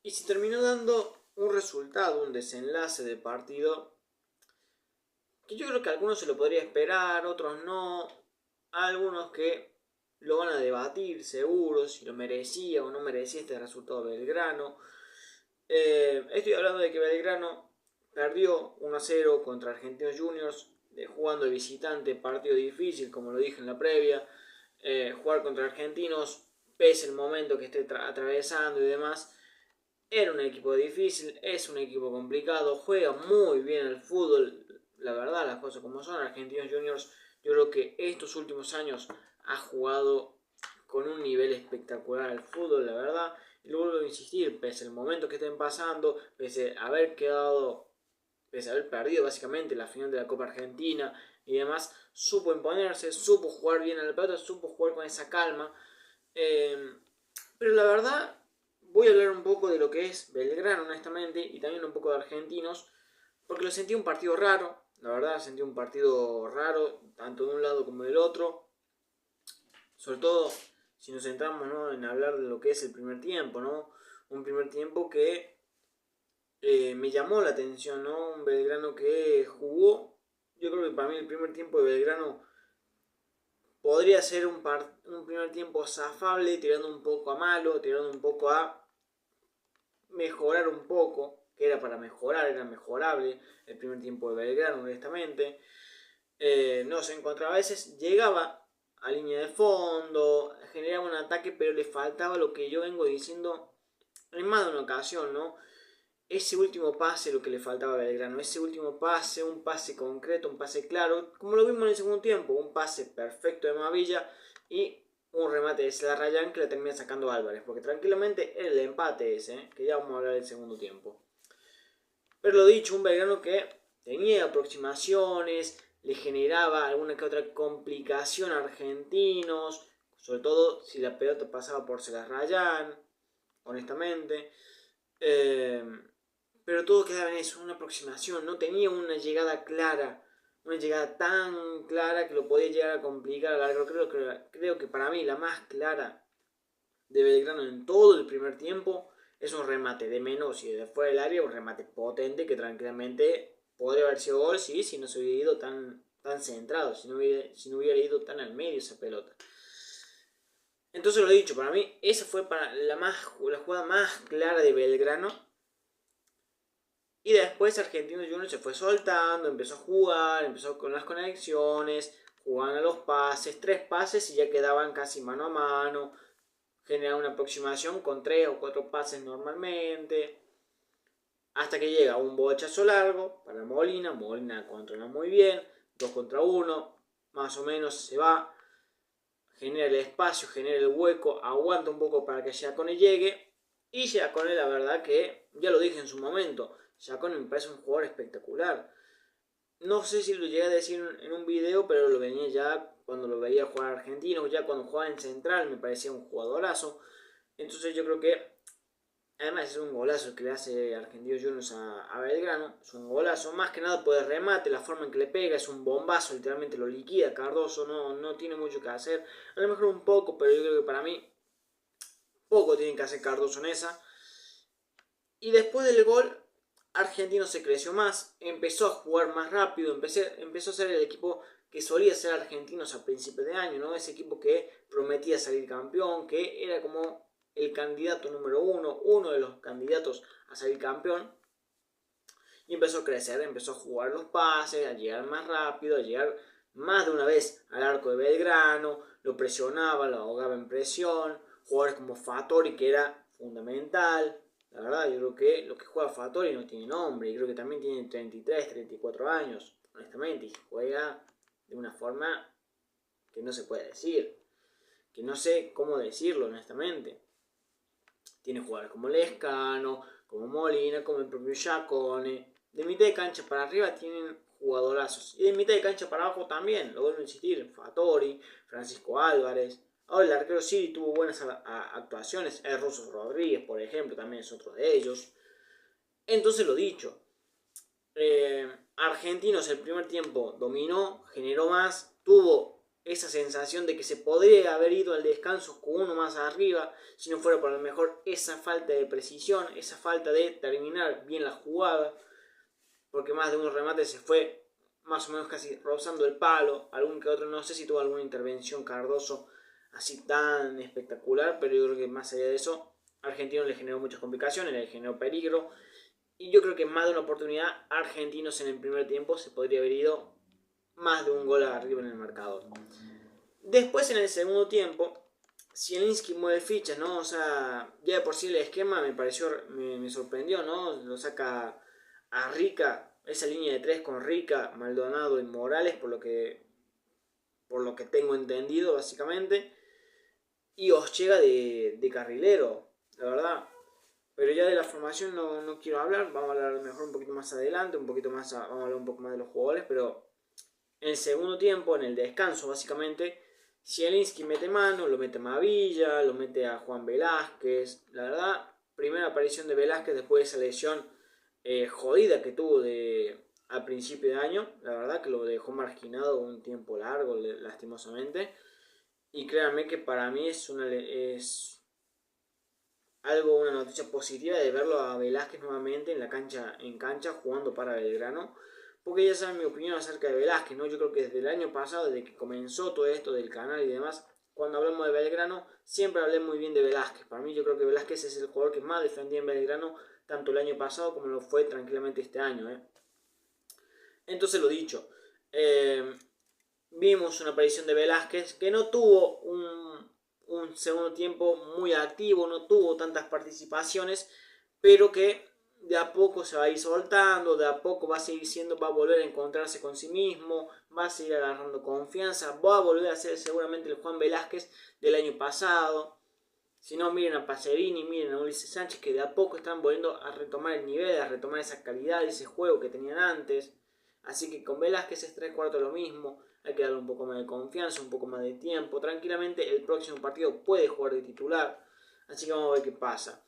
Y se terminó dando un resultado, un desenlace de partido, que yo creo que algunos se lo podría esperar, otros no. Algunos que lo van a debatir seguro, si lo merecía o no merecía este resultado de Belgrano. Estoy hablando de que Belgrano perdió 1-0 contra Argentinos Juniors, jugando de visitante, partido difícil, como lo dije en la previa. Jugar contra Argentinos, pese el momento que esté atravesando y demás, era un equipo difícil, es un equipo complicado, juega muy bien el fútbol, la verdad, las cosas como son. Argentinos Juniors, yo creo que estos últimos años ha jugado con un nivel espectacular el fútbol, la verdad. Y lo vuelvo a insistir, pese al momento que estén pasando, pese a haber quedado, pese a haber perdido básicamente la final de la Copa Argentina y demás, supo imponerse, supo jugar bien a la pelota, supo jugar con esa calma. Pero la verdad, voy a hablar un poco de lo que es Belgrano, honestamente, y también un poco de Argentinos, porque lo sentí un partido raro, la verdad, sentí un partido raro, tanto de un lado como del otro, sobre todo si nos centramos, ¿no?, en hablar de lo que es el primer tiempo, ¿no? Un primer tiempo que me llamó la atención, ¿no? Un Belgrano que jugó, yo creo que para mí el primer tiempo de Belgrano podría ser un primer tiempo zafable, tirando un poco a malo, tirando un poco a mejorar un poco, que era para mejorar, era mejorable el primer tiempo de Belgrano, honestamente. No se encontraba, a veces llegaba a línea de fondo, generaba un ataque, pero le faltaba lo que yo vengo diciendo en más de una ocasión, ¿no? Ese último pase, lo que le faltaba a Belgrano, ese último pase, un pase concreto, un pase claro, como lo vimos en el segundo tiempo, un pase perfecto de Mavilla y un remate de Celarrayán que le termina sacando Álvarez, porque tranquilamente era el empate ese, que ya vamos a hablar del segundo tiempo. Pero lo dicho, un Belgrano que tenía aproximaciones, le generaba alguna que otra complicación a Argentinos, sobre todo si la pelota pasaba por Celarrayán, honestamente. Eh, pero todo quedaba en eso, una aproximación, no tenía una llegada clara, una llegada tan clara que lo podía llegar a complicar a largo. Creo que para mí la más clara de Belgrano en todo el primer tiempo es un remate de menos y de fuera del área, un remate potente que tranquilamente podría haber sido gol, sí, si no se hubiera ido tan centrado, si no hubiera ido tan al medio esa pelota. Entonces lo he dicho, para mí esa fue para la jugada más clara de Belgrano. Y después Argentinos Juniors se fue soltando, empezó a jugar, empezó con las conexiones, jugando a los pases, 3 pases y ya quedaban casi mano a mano. Genera una aproximación con 3 o 4 pases normalmente. Hasta que llega un bochazo largo para Molina. Molina controla muy bien, 2 contra 1, más o menos se va. Genera el espacio, genera el hueco, aguanta un poco para que Giacone llegue. Y Giacone, la verdad que, ya lo dije en su momento, Giacone me parece un jugador espectacular. No sé si lo llegué a decir en un video, pero lo venía ya cuando lo veía jugar a Argentinos, ya cuando jugaba en Central me parecía un jugadorazo. Entonces yo creo que, además es un golazo que le hace Argentinos Juniors a Belgrano, es un golazo, más que nada por el remate, la forma en que le pega, es un bombazo, literalmente lo liquida Cardoso, no tiene mucho que hacer, a lo mejor un poco, pero yo creo que para mí poco tiene que hacer Cardoso en esa. Y después del gol, Argentino se creció más, empezó a jugar más rápido, empezó a ser el equipo que solía ser Argentinos a principios de año, ¿no? Ese equipo que prometía salir campeón, que era como el candidato número uno de los candidatos a salir campeón. Y empezó a crecer, empezó a jugar los pases, a llegar más rápido, a llegar más de una vez al arco de Belgrano, lo presionaba, lo ahogaba en presión. Jugadores como Fattori, que era fundamental. La verdad, yo creo que lo que juega Fattori no tiene nombre. Y creo que también tiene 33, 34 años, honestamente. Y juega de una forma que no se puede decir. Que no sé cómo decirlo, honestamente. Tiene jugadores como Lescano, como Molina, como el propio Giacone. De mitad de cancha para arriba tienen jugadorazos. Y de mitad de cancha para abajo también, lo vuelvo a insistir, Fattori, Francisco Álvarez. Ahora el arquero sí tuvo buenas actuaciones. El Russo Rodríguez, por ejemplo, también es otro de ellos. Entonces lo dicho. Argentinos el primer tiempo dominó, generó más, tuvo esa sensación de que se podría haber ido al descanso con uno más arriba, si no fuera por lo mejor esa falta de precisión, esa falta de terminar bien la jugada, porque más de un remate se fue más o menos casi rozando el palo, algún que otro, no sé si tuvo alguna intervención Cardoso así tan espectacular, pero yo creo que más allá de eso, Argentino le generó muchas complicaciones, le generó peligro, y yo creo que más de una oportunidad Argentinos en el primer tiempo se podría haber ido más de un gol arriba en el marcador. Después en el segundo tiempo, Zielinski mueve fichas, ¿no? O sea, ya de por sí el esquema me sorprendió, ¿no? Lo saca a Rica, esa línea de tres con Rica, Maldonado y Morales, por lo que tengo entendido, básicamente. Y os llega de carrilero, la verdad. Pero ya de la formación no quiero hablar, vamos a hablar mejor un poquito más adelante, vamos a hablar un poco más de los jugadores, pero en el segundo tiempo, en el descanso básicamente, Zielinski mete mano, lo mete a Mavilla, lo mete a Juan Velázquez. La verdad, primera aparición de Velázquez después de esa lesión jodida que tuvo al principio de año. La verdad que lo dejó marginado un tiempo largo, lastimosamente. Y créanme que para mí es una noticia positiva de verlo a Velázquez nuevamente en cancha jugando para Belgrano, porque ya saben mi opinión acerca de Velázquez, ¿no? Yo creo que desde el año pasado, desde que comenzó todo esto del canal y demás, cuando hablamos de Belgrano, siempre hablé muy bien de Velázquez. Para mí yo creo que Velázquez es el jugador que más defendía en Belgrano, tanto el año pasado como lo fue tranquilamente este año, ¿eh? Entonces lo dicho, vimos una aparición de Velázquez que no tuvo un segundo tiempo muy activo, no tuvo tantas participaciones, pero que de a poco se va a ir soltando, de a poco va a seguir siendo, va a volver a encontrarse con sí mismo, va a seguir agarrando confianza, va a volver a ser seguramente el Juan Velázquez del año pasado. Si no, miren a Pacerini, miren a Ulises Sánchez, que de a poco están volviendo a retomar el nivel, a retomar esa calidad, ese juego que tenían antes. Así que con Velázquez es 3/4 lo mismo. Hay que darle un poco más de confianza, un poco más de tiempo. Tranquilamente el próximo partido puede jugar de titular. Así que vamos a ver qué pasa.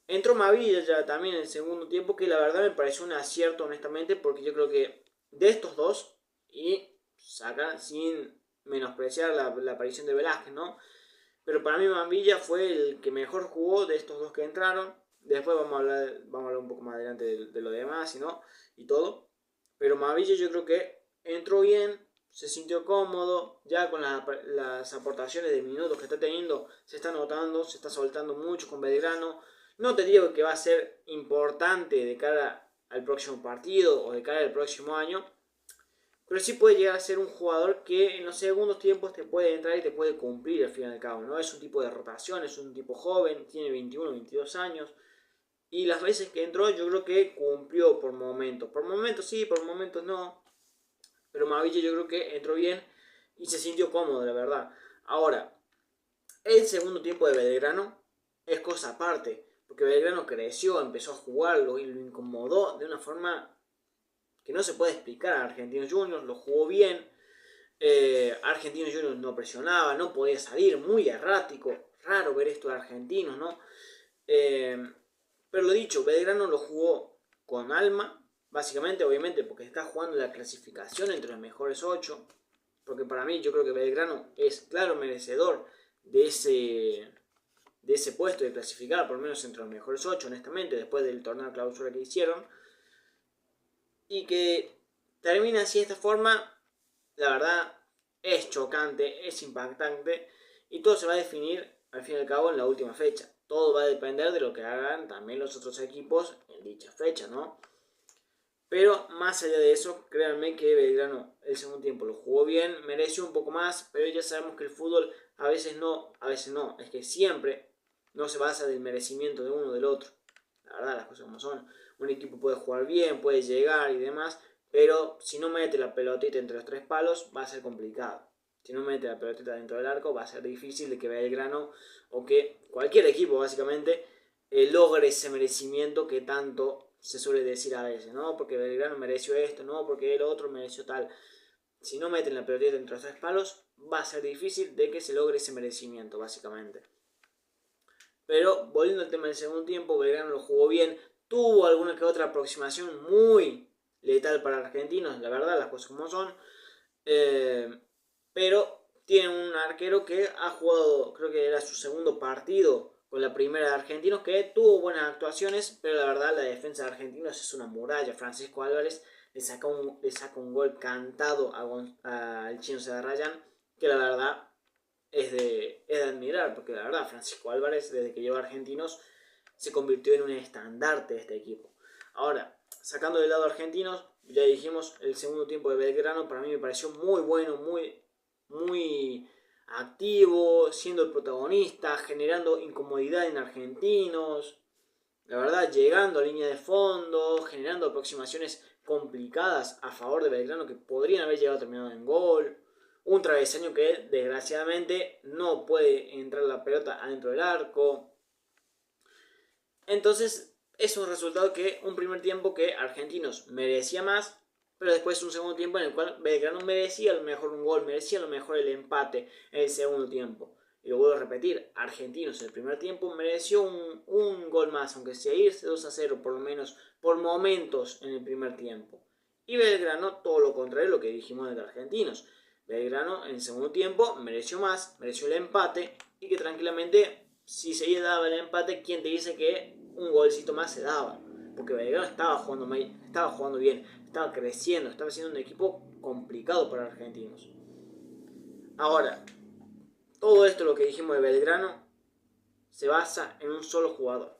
Entró Mavilla ya también en el segundo tiempo, que la verdad me pareció un acierto honestamente, porque yo creo que de estos dos, y saca sin menospreciar la aparición de Velázquez, ¿no? Pero para mí Mavilla fue el que mejor jugó de estos dos que entraron. Después vamos a hablar un poco más adelante de lo demás y todo. Pero Mavilla yo creo que entró bien, se sintió cómodo, ya con las aportaciones de minutos que está teniendo, se está notando, se está soltando mucho con Belgrano. No te digo que va a ser importante de cara al próximo partido o de cara al próximo año, pero sí puede llegar a ser un jugador que en los segundos tiempos te puede entrar y te puede cumplir al fin y al cabo, ¿no? Es un tipo de rotación, es un tipo joven, tiene 21, 22 años. Y las veces que entró yo creo que cumplió por momentos. Por momentos sí, por momentos no. Pero Mavilla yo creo que entró bien y se sintió cómodo, la verdad. Ahora, el segundo tiempo de Belgrano es cosa aparte. Porque Belgrano creció, empezó a jugarlo y lo incomodó de una forma que no se puede explicar a Argentinos Juniors. Lo jugó bien. Argentinos Juniors no presionaba, no podía salir, muy errático. Raro ver esto de Argentinos, ¿no? Pero lo dicho, Belgrano lo jugó con alma, básicamente, obviamente, porque está jugando la clasificación entre los mejores 8. Porque para mí yo creo que Belgrano es claro merecedor de ese puesto de clasificar, por lo menos entre los mejores 8, honestamente, después del torneo de clausura que hicieron. Y que termina así de esta forma, la verdad, es chocante, es impactante. Y todo se va a definir, al fin y al cabo, en la última fecha. Todo va a depender de lo que hagan también los otros equipos en dicha fecha, ¿no? Pero más allá de eso, créanme que Belgrano el segundo tiempo lo jugó bien, mereció un poco más, pero ya sabemos que el fútbol a veces no, es que siempre no se basa del merecimiento de uno o del otro. La verdad, las cosas como son. Un equipo puede jugar bien, puede llegar y demás, pero si no mete la pelotita entre los tres palos va a ser complicado. Si no mete la pelotita dentro del arco va a ser difícil de que Belgrano o que cualquier equipo básicamente logre ese merecimiento que tanto se suele decir a veces, ¿no? Porque Belgrano mereció esto, ¿no? Porque el otro mereció tal. Si no meten la pelotita entre los tres palos, va a ser difícil de que se logre ese merecimiento, básicamente. Pero volviendo al tema del segundo tiempo, Belgrano lo jugó bien, tuvo alguna que otra aproximación muy letal para argentinos, la verdad, las cosas como son. pero tiene un arquero que ha jugado, creo que era su segundo partido con la primera de Argentinos, que tuvo buenas actuaciones, pero la verdad la defensa de Argentinos es una muralla. Francisco Álvarez le saca un gol cantado al chino Celarrayán, que la verdad es de admirar, porque la verdad Francisco Álvarez, desde que llegó a Argentinos, se convirtió en un estandarte de este equipo. Ahora, sacando del lado argentinos, ya dijimos, el segundo tiempo de Belgrano para mí me pareció muy bueno, muy activo, siendo el protagonista, generando incomodidad en argentinos, la verdad, llegando a línea de fondo, generando aproximaciones complicadas a favor de Belgrano que podrían haber llegado a terminar en gol. Un travesaño que desgraciadamente no puede entrar la pelota adentro del arco. Entonces es un resultado que un primer tiempo que Argentinos merecía más, pero después un segundo tiempo en el cual Belgrano merecía a lo mejor un gol, merecía a lo mejor el empate en el segundo tiempo. Y lo vuelvo a repetir, Argentinos en el primer tiempo mereció un gol más, aunque sea irse 2-0 por lo menos por momentos en el primer tiempo. Y Belgrano todo lo contrario de lo que dijimos de Argentinos. Belgrano en el segundo tiempo mereció más, mereció el empate y que tranquilamente si se daba el empate, ¿quién te dice que un golcito más se daba? Porque Belgrano estaba jugando bien, estaba creciendo, estaba siendo un equipo complicado para Argentinos. Ahora, todo esto lo que dijimos de Belgrano se basa en un solo jugador.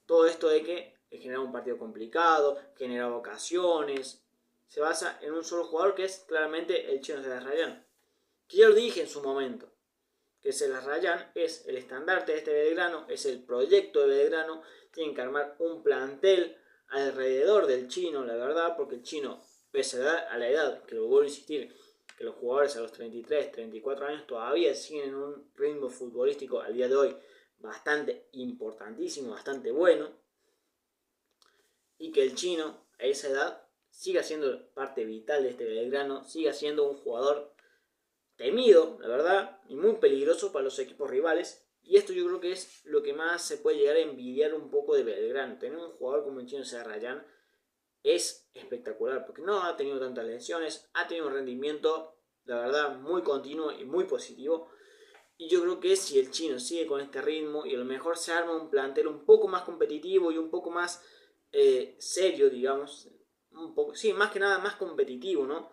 Todo esto de que generaba un partido complicado, generaba ocasiones, se basa en un solo jugador que es claramente el chino Celarrayán. Que ya lo dije en su momento, que Celarrayán es el estandarte de este Belgrano, es el proyecto de Belgrano, tienen que armar un plantel alrededor del chino, la verdad, porque el chino, pese a la edad, que lo vuelvo a insistir, que los jugadores a los 33, 34 años todavía siguen en un ritmo futbolístico al día de hoy bastante importantísimo, bastante bueno, y que el chino a esa edad siga siendo parte vital de este Belgrano, siga siendo un jugador temido, la verdad, y muy peligroso para los equipos rivales. Y esto yo creo que es lo que más se puede llegar a envidiar un poco de Belgrano. Tener un jugador como el chino Celarrayán es espectacular, porque no ha tenido tantas lesiones, ha tenido un rendimiento, la verdad, muy continuo y muy positivo. Y yo creo que si el chino sigue con este ritmo y a lo mejor se arma un plantel un poco más competitivo y un poco más serio, digamos, un poco, sí, más que nada más competitivo, ¿no?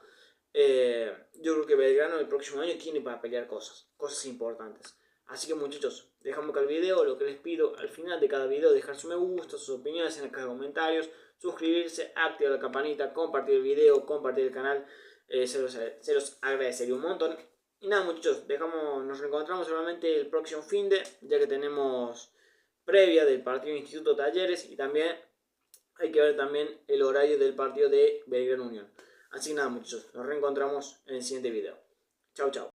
Yo creo que Belgrano el próximo año tiene para pelear cosas importantes. Así que muchachos, dejamos acá el video, lo que les pido al final de cada video, dejar su me gusta, sus opiniones en la caja de comentarios, suscribirse, activar la campanita, compartir el video, compartir el canal, se los agradecería un montón. Y nada muchachos, nos reencontramos solamente el próximo finde, ya que tenemos previa del partido de Instituto Talleres y también hay que ver también el horario del partido de Belgrano Unión. Así que nada muchachos, nos reencontramos en el siguiente video. Chau chau.